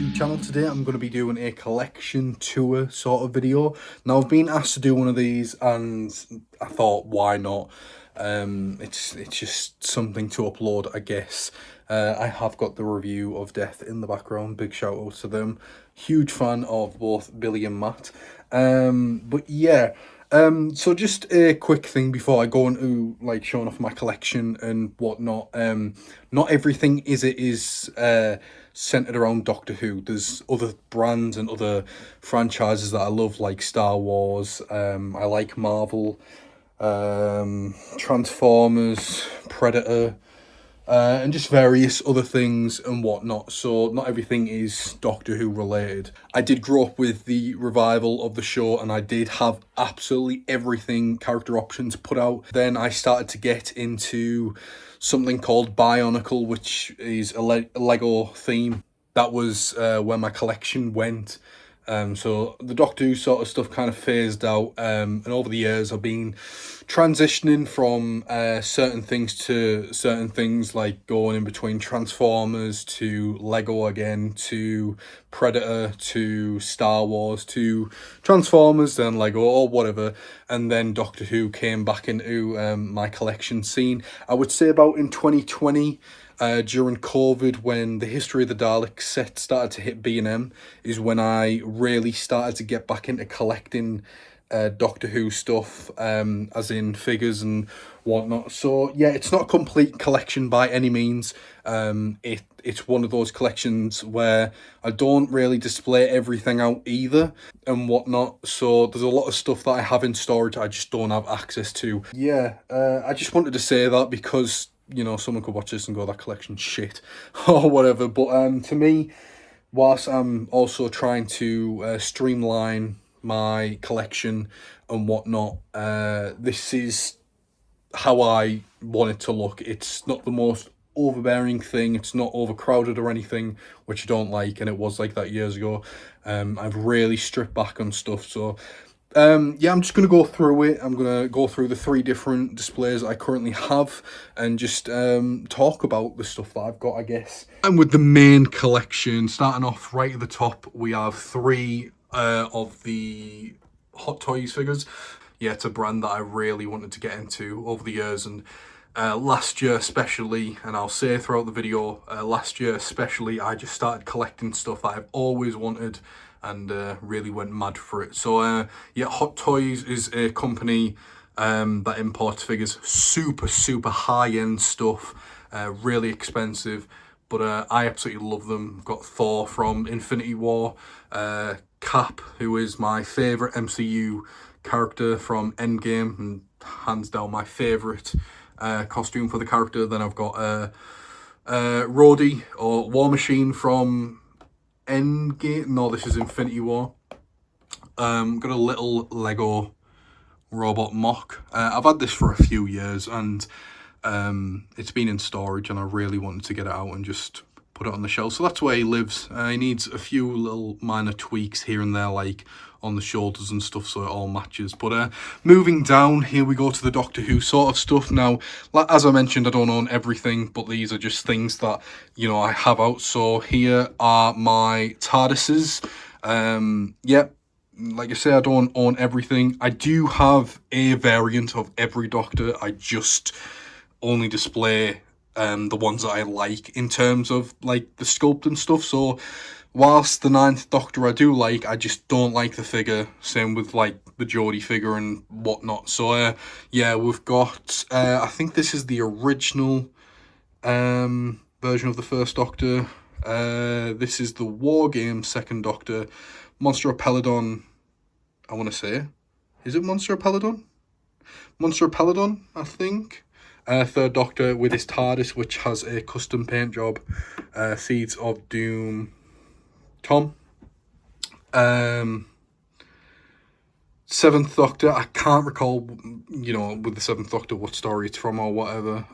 YouTube channel. Today I'm going to be doing a collection tour sort of video. Now I've been asked to do one of these and I thought, why not? It's just something to upload, I guess. I have got the review of Death in the background. Big shout out to them. Huge fan of both Billy and Matt. But yeah. So just a quick thing before I go into like showing off my collection and whatnot. Not everything is centered around Doctor Who. There's other brands and other franchises that I love, like Star Wars. I like Marvel, Transformers, Predator. And just various other things and whatnot. So not everything is Doctor Who related. I did grow up with the revival of the show and I did have absolutely everything character options put out. Then I started to get into something called Bionicle, which is a Lego theme. That was where my collection went. So the Doctor Who sort of stuff kind of phased out, and over the years I've been transitioning from certain things to certain things, like going in between Transformers to Lego again, to Predator, to Star Wars, to Transformers, then Lego, or whatever, and then Doctor Who came back into my collection scene. I would say about in 2020, during COVID, when the History of the Daleks set started to hit B&M, is when I really started to get back into collecting Doctor Who stuff, as in figures and whatnot. So yeah, it's not a complete collection by any means. It's one of those collections where I don't really display everything out either and whatnot. So there's a lot of stuff that I have in storage I just don't have access to. Yeah, I just wanted to say that because, you know, someone could watch this and go, that collection's shit or whatever. But to me, whilst I'm also trying to streamline my collection and whatnot, this is how I want it to look. It's not the most overbearing thing, it's not overcrowded or anything, which I don't like, and it was like that years ago. I've really stripped back on stuff. So yeah, I'm just going to go through it. I'm going to go through the 3 different displays I currently have and just talk about the stuff that I've got, I guess. And with the main collection, starting off right at the top, we have 3 of the Hot Toys figures. Yeah, it's a brand that I really wanted to get into over the years, and last year especially, and I'll say throughout the video, last year especially, I just started collecting stuff that I've always wanted and really went mad for it. So yeah, Hot Toys is a company that imports figures, super high-end stuff, really expensive, but I absolutely love them. I've got Thor from Infinity War, Cap, who is my favourite MCU character from Endgame, and hands down my favourite costume for the character. Then I've got Rhodey, or War Machine, from Endgame. No, this is Infinity War. Got a little Lego robot mock. I've had this for a few years and it's been in storage, and I really wanted to get it out and just put it on the shelf. So that's where he lives. He needs a few little minor tweaks here and there, like on the shoulders and stuff, so it all matches. But moving down, here we go to the Doctor Who sort of stuff. Now, as I mentioned, I don't own everything, but these are just things that, you know, I have out. So here are my TARDISes. Yep. Like I say, I don't own everything. I do have a variant of every Doctor. I just only display the ones that I like in terms of like the sculpt and stuff. So whilst the 9th Doctor I do like, I just don't like the figure. Same with like the Jodie figure and whatnot. So yeah, we've got I think this is the original version of the 1st Doctor. This is the War Games 2nd Doctor. Monster of Peladon, I want to say. Is it Monster of Peladon? Monster of Peladon, I think. 3rd Doctor with his TARDIS, which has a custom paint job. Seeds of Doom Tom. 7th Doctor, I can't recall, you know, with the 7th Doctor what story it's from or whatever.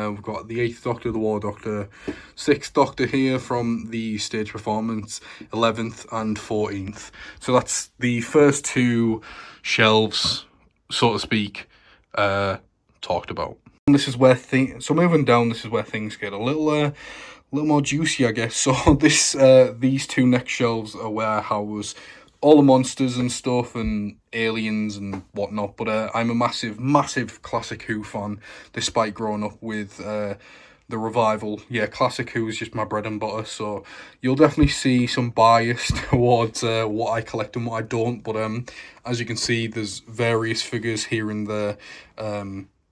We've got the 8th Doctor, the War Doctor, 6th Doctor here from the stage performance, 11th and 14th. So that's the first 2 shelves, so to speak, talked about. And this is where so moving down, this is where things get a little little more juicy, I guess. So these two next shelves are where I house all the monsters and stuff and aliens and whatnot. But I'm a massive Classic Who fan, despite growing up with the revival. Yeah, Classic Who is just my bread and butter. So you'll definitely see some bias towards what I collect and what I don't. But as you can see, there's various figures here and there.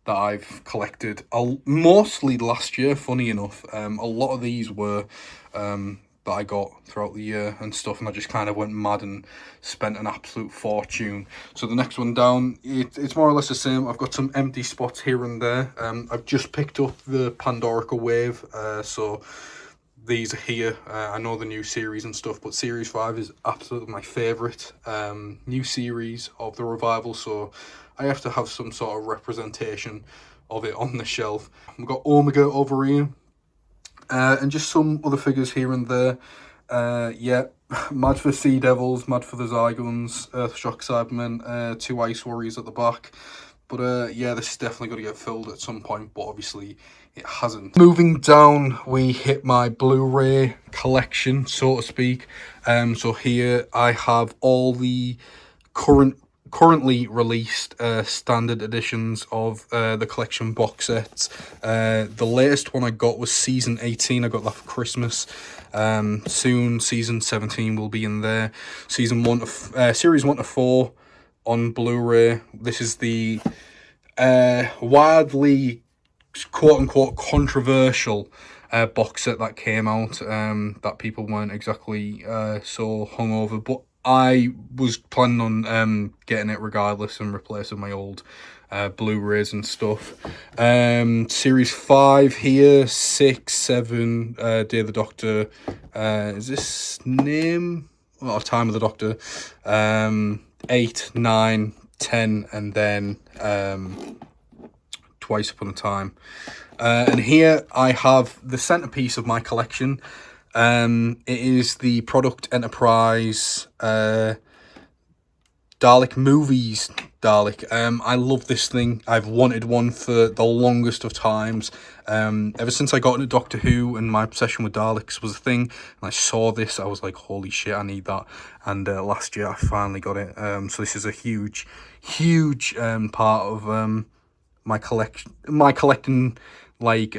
That I've collected mostly last year, funny enough. A lot of these were that I got throughout the year and stuff, and I just kind of went mad and spent an absolute fortune. So the next one down, it's more or less the same. I've got some empty spots here and there. I've just picked up the Pandorica Wave, so these are here. I know the new series and stuff, but Series 5 is absolutely my favourite new series of the revival, so I have to have some sort of representation of it on the shelf. We've got Omega over here, and just some other figures here and there. Yeah, mad for Sea Devils, mad for the Zygons, Earthshock Cybermen, 2 Ice Warriors at the back. But yeah, this is definitely going to get filled at some point, but obviously it hasn't. Moving down, we hit my Blu-ray collection, so to speak. So here I have all the currently released standard editions of the collection box sets. The latest one I got was season 18. I got that for Christmas. Soon season 17 will be in there. Series 1 to 4 on Blu-ray. This is the widely quote-unquote controversial box set that came out, that people weren't exactly so hungover, but I was planning on getting it regardless and replacing my old Blu-rays and stuff. Series 5 here, 6, 7, Day of the Doctor, is this name? Well, Time of the Doctor, 8, 9, 10, and then Twice Upon a Time. And here I have the centerpiece of my collection. It is the Product Enterprise Dalek Movies Dalek. I love this thing. I've wanted one for the longest of times. Ever since I got into Doctor Who and my obsession with Daleks was a thing, and I saw this, I was like, holy shit, I need that. And last year I finally got it. So this is a huge part of my collecting, like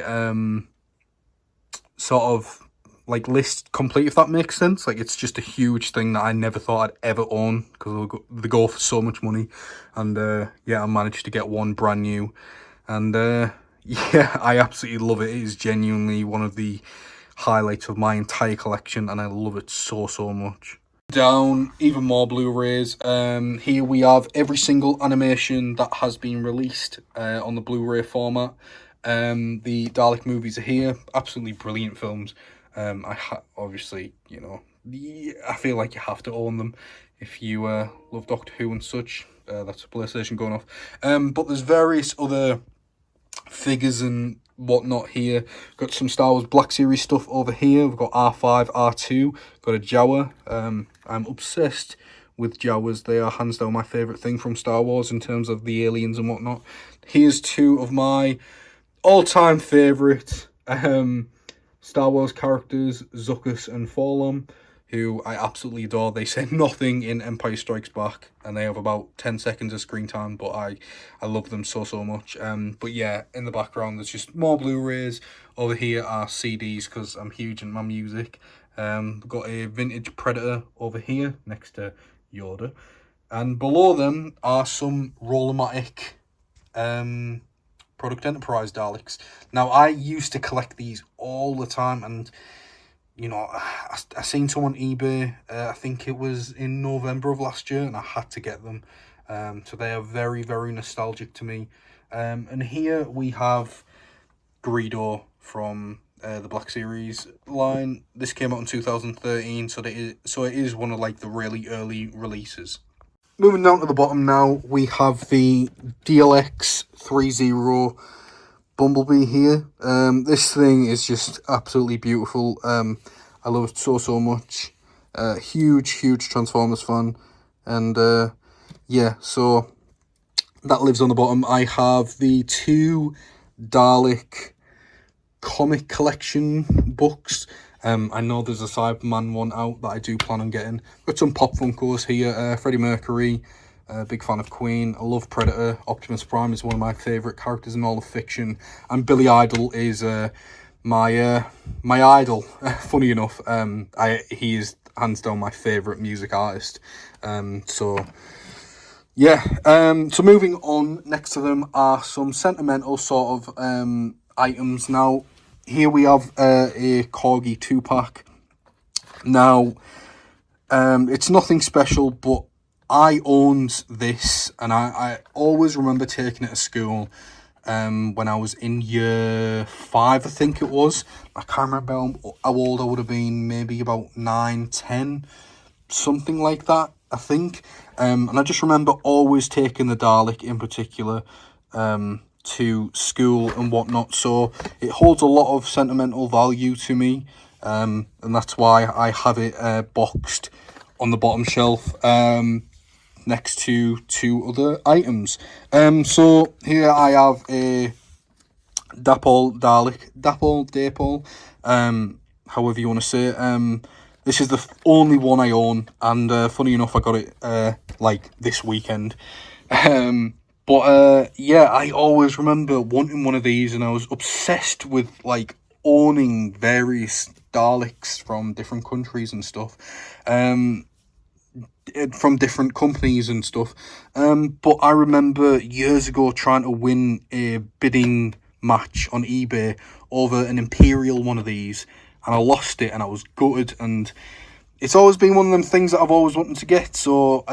sort of like list complete, if that makes sense. Like, it's just a huge thing that I never thought I'd ever own, because they go for so much money. And yeah, I managed to get one brand new, and yeah, I absolutely love it. It is genuinely one of the highlights of my entire collection, and I love it so much. Down even more Blu-rays. Here we have every single animation that has been released on the Blu-ray format. The Dalek movies are here. Absolutely brilliant films. Obviously, you know, I feel like you have to own them if you love Doctor Who and such. That's a PlayStation going off. But there's various other figures and whatnot here. Got some Star Wars Black Series stuff over here. We've got R5, R2, got a Jawa. I'm obsessed with Jawas. They are hands down my favourite thing from Star Wars in terms of the aliens and whatnot. Here's 2 of my all-time favourite Star Wars characters, Zuckuss and Forlom, who I absolutely adore. They say nothing in Empire Strikes Back, and they have about 10 seconds of screen time, but I love them so much. But yeah, in the background there's just more Blu-rays. Over here are CDs, because I'm huge in my music. We've got a vintage Predator over here next to Yoda, and below them are some Rollermatic Product Enterprise Daleks. Now, I used to collect these all the time, and you know, I seen some on eBay, I think it was in November of last year, and I had to get them. So they are very nostalgic to me. And here we have Greedo from the Black Series line. This came out in 2013, so it is one of like the really early releases. Moving down to the bottom now, we have the DLX 30 Bumblebee here. This thing is just absolutely beautiful. I love it so much. Huge Transformers fan. And yeah, so that lives on the bottom. I have the 2 Dalek comic collection books. I know there's a Cyberman one out that I do plan on getting. Got some Pop Funkos here. Freddie Mercury, big fan of Queen. I love Predator. Optimus Prime is one of my favourite characters in all of fiction. And Billy Idol is my idol. Funny enough, he is hands down my favourite music artist. So moving on, next to them are some sentimental sort of items. Now, here we have a Corgi 2-pack. Now, it's nothing special, but I owned this, and I always remember taking it to school when I was in year 5, I think it was. I can't remember how old I would have been, maybe about 9, 10, something like that, I think. And I just remember always taking the Dalek in particular to school and whatnot, so it holds a lot of sentimental value to me, and that's why I have it boxed on the bottom shelf next to 2 other items. So here I have a Dapol Dalek, however you want to say it. This is the only one I own, and funny enough, I got it like this weekend. But I always remember wanting one of these, and I was obsessed with like owning various Daleks from different countries and stuff, from different companies and stuff. But I remember years ago trying to win a bidding match on eBay over an Imperial one of these, and I lost it, and I was gutted. And it's always been one of them things that I've always wanted to get. So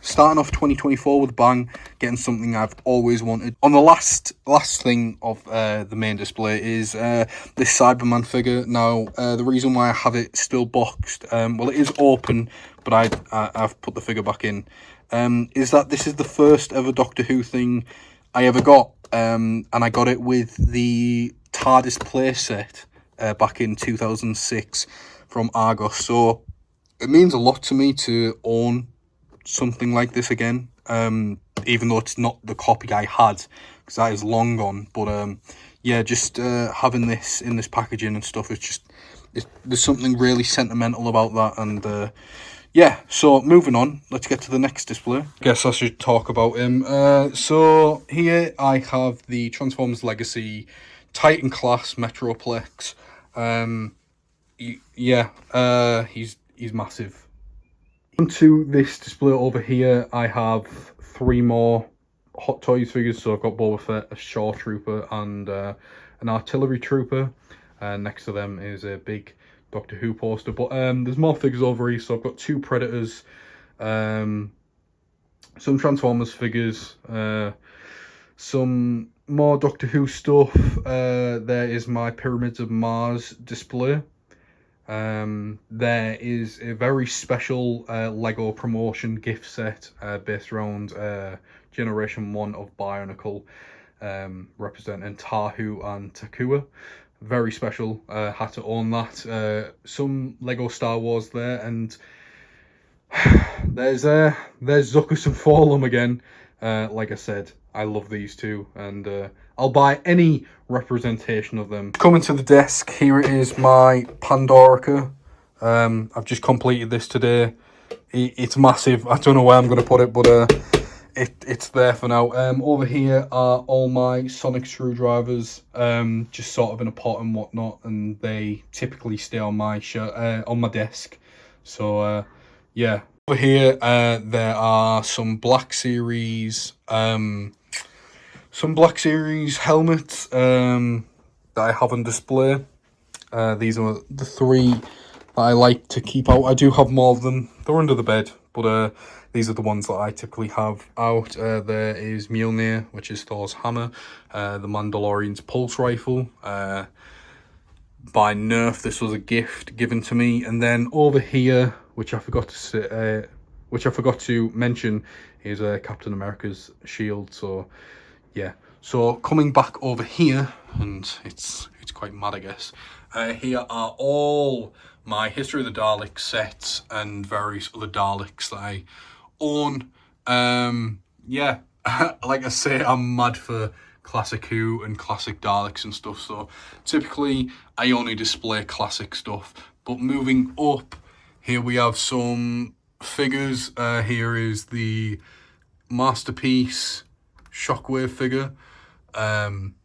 starting off 2024 with a bang, getting something I've always wanted. On the last thing of the main display is this Cyberman figure. Now, the reason why I have it still boxed, well, it is open, but I've put the figure back in, is that this is the first ever Doctor Who thing I ever got, and I got it with the TARDIS playset back in 2006 from Argos. So it means a lot to me to own something like this again, even though it's not the copy I had, because that is long gone. But just having this in this packaging and stuff, there's something really sentimental about that. And so moving on, let's get to the next display. Guess I should talk about him. So here I have the Transformers Legacy Titan class Metroplex. He's massive. Onto this display over here, I have 3 more Hot Toys figures. So I've got Boba Fett, a Shaw Trooper, and an Artillery Trooper. Next to them is a big Doctor Who poster. But there's more figures over here. So I've got 2 Predators, some Transformers figures, some more Doctor Who stuff. There is my Pyramids of Mars display. There is a very special Lego promotion gift set based around Generation 1 of Bionicle, representing Tahu and Takua. Very special. Had to own that. Some Lego Star Wars there, and there's Zuckuss and Forlum again. Like I said, I love these two, and I'll buy any representation of them. Coming to the desk, here it is, my Pandorica. I've just completed this today. It's massive. I don't know where I'm going to put it, but it's there for now. Over here are all my sonic screwdrivers, just sort of in a pot and whatnot, and they typically stay on my on my desk. So Over here, there are some Black Series, helmets that I have on display. These are the 3 that I like to keep out. I do have more of them. They're under the bed, but these are the ones that I typically have out. There is Mjolnir, which is Thor's hammer. The Mandalorian's pulse rifle. By Nerf, this was a gift given to me. And then over here, which I forgot to mention, is Captain America's shield. So yeah. So coming back over here, and it's quite mad, I guess. Here are all my History of the Daleks sets and various other Daleks that I own. Like I say, I'm mad for Classic Who and classic Daleks and stuff. So typically I only display classic stuff. But moving up, here we have some figures. Here is the Masterpiece Shockwave figure.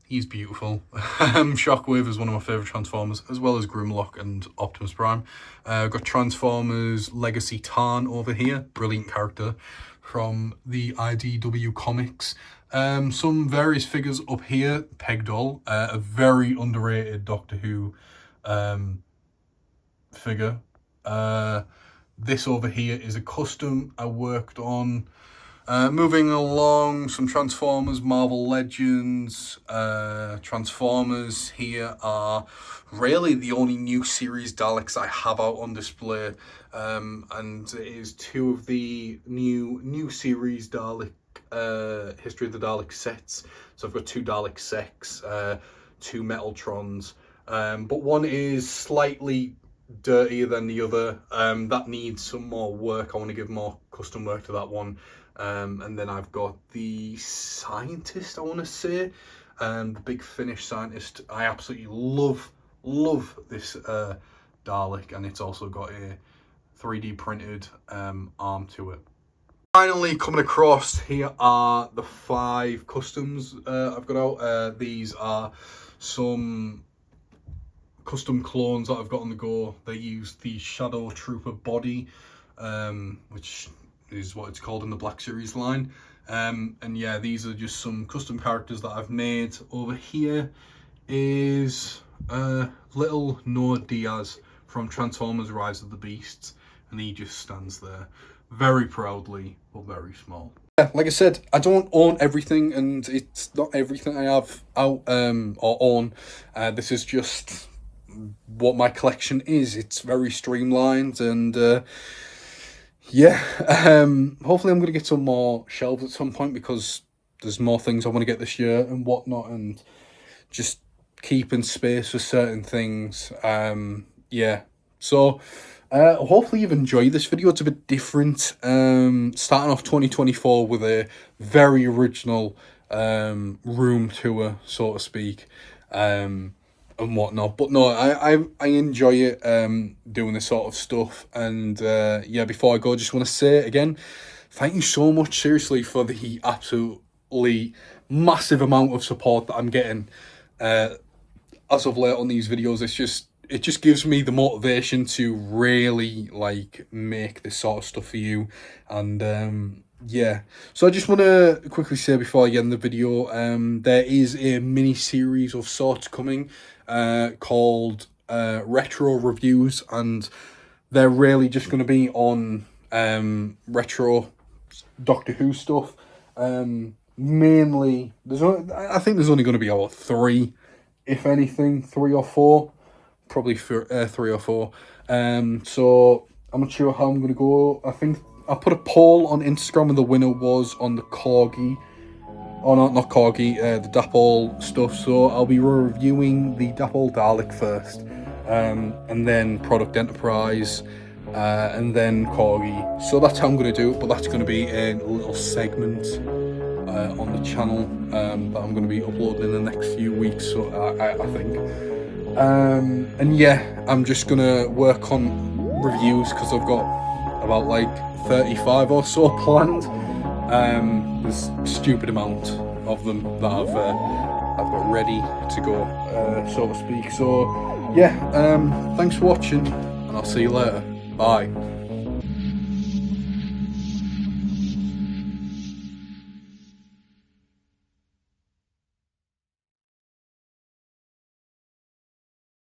He's beautiful. Shockwave is one of my favourite Transformers, as well as Grimlock and Optimus Prime. Got Transformers Legacy Tarn over here, brilliant character from the IDW comics. Some various figures up here. Pegdoll, a very underrated Doctor Who figure. This over here is a custom I worked on. Moving along, some Transformers, Marvel Legends, Transformers. Here are really the only new series Daleks I have out on display, and it is two of the new series Dalek, History of the Dalek sets. So I've got two Dalek sets, two Metaltrons, but one is slightly dirtier than the other. That needs some more work. I want to give more custom work to that one. And then I've got the Scientist, I want to say, the Big Finish Scientist. I absolutely love this Dalek, and it's also got a 3D printed arm to it. Finally, coming across, here are the 5 customs I've got out. These are some custom clones that I've got on the go. They use the Shadow Trooper body, which is what it's called in the Black Series line. And yeah, these are just some custom characters that I've made. Over here is little Noah Diaz from Transformers Rise of the Beasts, and he just stands there very proudly, but very small. Yeah, like I said, I don't own everything, and it's not everything I have out or own. This is just what my collection is. It's very streamlined, and yeah, hopefully I'm going to get some more shelves at some point, because there's more things I want to get this year and whatnot, and just keeping space for certain things. Yeah, so hopefully you've enjoyed this video. It's a bit different, starting off 2024 with a very original room tour, so to speak, and whatnot. But no, I enjoy it, doing this sort of stuff. And yeah, before I go, I just want to say again, thank you so much, seriously, for the absolutely massive amount of support that I'm getting as of late on these videos. It just gives me the motivation to really like make this sort of stuff for you. And yeah, so I just want to quickly say before I end the video, there is a mini series of sorts coming called Retro Reviews, and they're really just going to be on retro Doctor Who stuff. Mainly, I think there's only going to be about 3, if anything, 3 or 4, probably 3 or 4. So I'm not sure how I'm going to go. I think I put a poll on Instagram, and the winner was on the Corgi. Oh, not Corgi, the Dapol stuff. So I'll be reviewing the Dapol Dalek first, and then Product Enterprise, and then Corgi. So that's how I'm going to do it, but that's going to be a little segment on the channel that I'm going to be uploading in the next few weeks, so I think. And yeah, I'm just going to work on reviews, because I've got about like 35 or so planned. There's a stupid amount of them that I've got ready to go, so to speak. So yeah, thanks for watching, and I'll see you later. Bye.